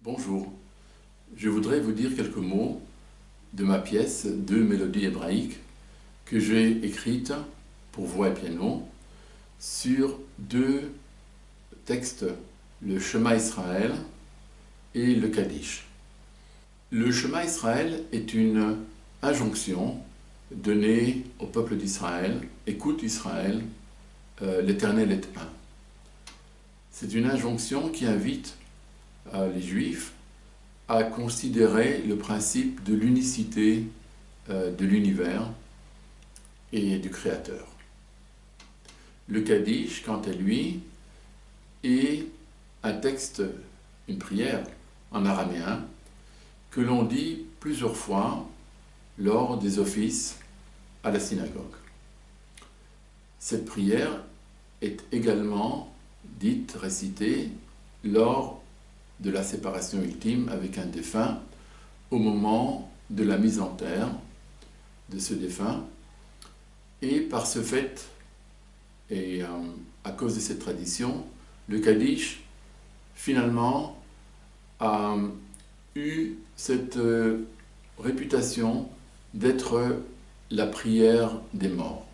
Bonjour, je voudrais vous dire quelques mots de ma pièce Deux mélodies hébraïques que j'ai écrite pour voix et piano sur deux textes, le Shema Israël et le Kaddish. Le Shema Israël est une injonction donnée au peuple d'Israël. Écoute Israël, l'Éternel est un. C'est une injonction qui invite les Juifs à considérer le principe de l'unicité de l'univers et du Créateur. Le Kaddish, quant à lui, est un texte, une prière en araméen que l'on dit plusieurs fois lors des offices à la synagogue. Cette prière est également dite, récitée, lors de la séparation ultime avec un défunt au moment de la mise en terre de ce défunt. Et par ce fait, et à cause de cette tradition, le Kaddish, finalement, a eu cette réputation d'être la prière des morts.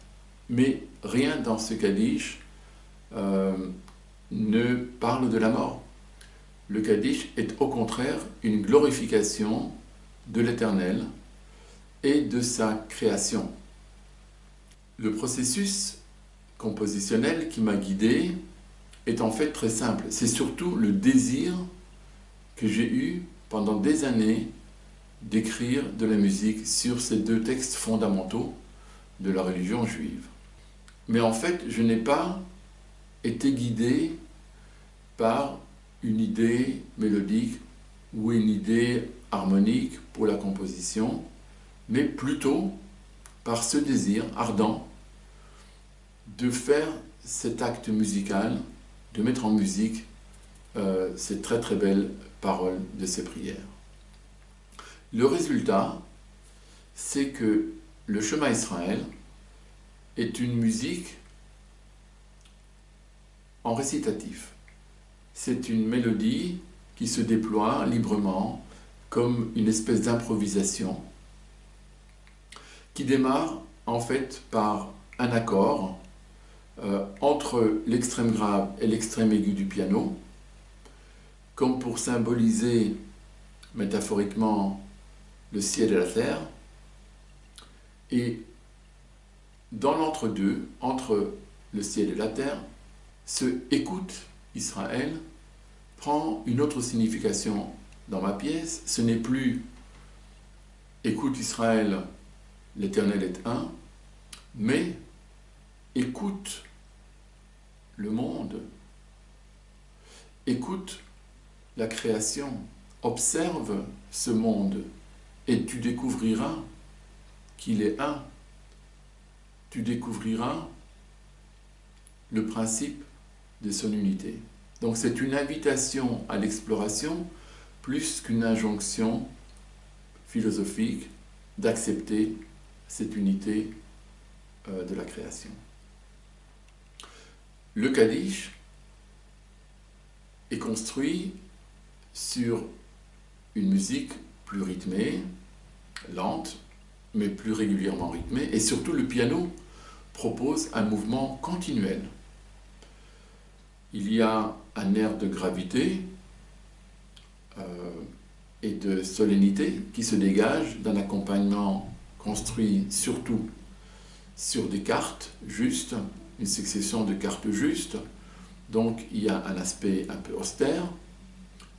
Mais rien dans ce Kaddish ne parle de la mort. Le Kaddish est au contraire une glorification de l'Éternel et de sa création. Le processus compositionnel qui m'a guidé est en fait très simple. C'est surtout le désir que j'ai eu pendant des années d'écrire de la musique sur ces deux textes fondamentaux de la religion juive. Mais en fait, je n'ai pas été guidé par une idée mélodique ou une idée harmonique pour la composition, mais plutôt par ce désir ardent de faire cet acte musical, de mettre en musique ces très très belles paroles de ces prières. Le résultat, c'est que le Shema Israël est une musique en récitatif. C'est une mélodie qui se déploie librement comme une espèce d'improvisation qui démarre en fait par un accord entre l'extrême grave et l'extrême aigu du piano, comme pour symboliser métaphoriquement le ciel et la terre, et dans l'entre-deux, entre le ciel et la terre, ce « écoute Israël » prend une autre signification dans ma pièce. Ce n'est plus « écoute Israël, l'Éternel est un », mais « écoute le monde, écoute la création, observe ce monde et tu découvriras qu'il est un. Tu découvriras le principe de son unité. » Donc c'est une invitation à l'exploration plus qu'une injonction philosophique d'accepter cette unité de la création. Le Kaddish est construit sur une musique plus rythmée, lente, mais plus régulièrement rythmée, et surtout le piano propose un mouvement continuel. Il y a un air de gravité et de solennité qui se dégage d'un accompagnement construit surtout sur des cartes justes, une succession de cartes justes. Donc il y a un aspect un peu austère,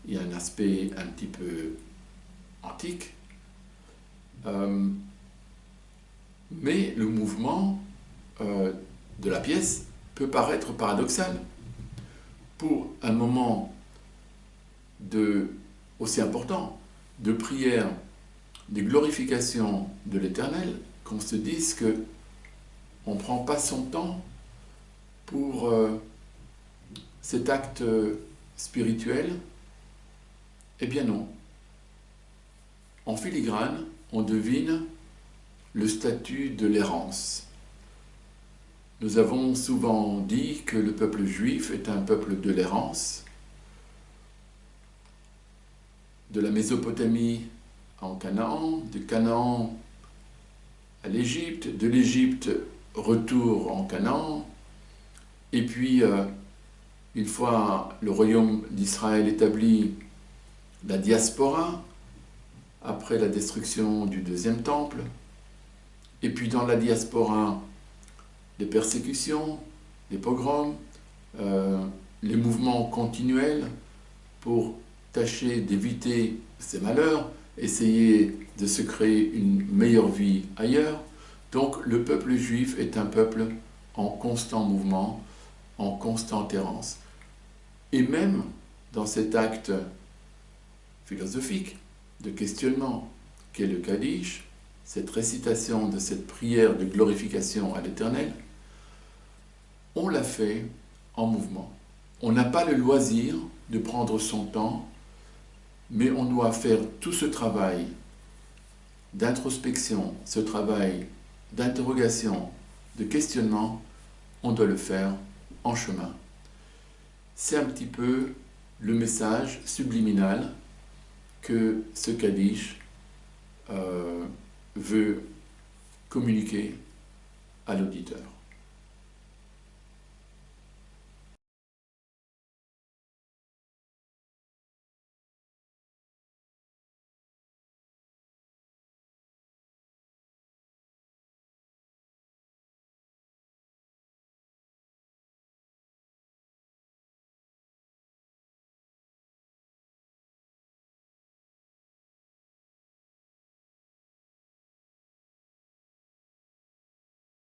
il y a un aspect un petit peu antique, mais le mouvement de la pièce peut paraître paradoxal. Pour un moment aussi important de prière, de glorification de l'Éternel, qu'on se dise qu'on ne prend pas son temps pour cet acte spirituel. Eh bien non. En filigrane, on devine le statut de l'errance. Nous avons souvent dit que le peuple juif est un peuple de l'errance. de la Mésopotamie en Canaan, de Canaan à l'Égypte, de l'Égypte retour en Canaan, et puis une fois le royaume d'Israël établi, la diaspora, après la destruction du deuxième temple, et puis dans la diaspora, les persécutions, les pogroms, les mouvements continuels pour tâcher d'éviter ces malheurs, essayer de se créer une meilleure vie ailleurs. Donc le peuple juif est un peuple en constant mouvement, en constante errance. Et même dans cet acte philosophique de questionnement qu'est le Kaddish, cette récitation de cette prière de glorification à l'Éternel, on l'a fait en mouvement. On n'a pas le loisir de prendre son temps, mais on doit faire tout ce travail d'introspection, ce travail d'interrogation, de questionnement, on doit le faire en chemin. C'est un petit peu le message subliminal que ce Kaddish veut communiquer à l'auditeur.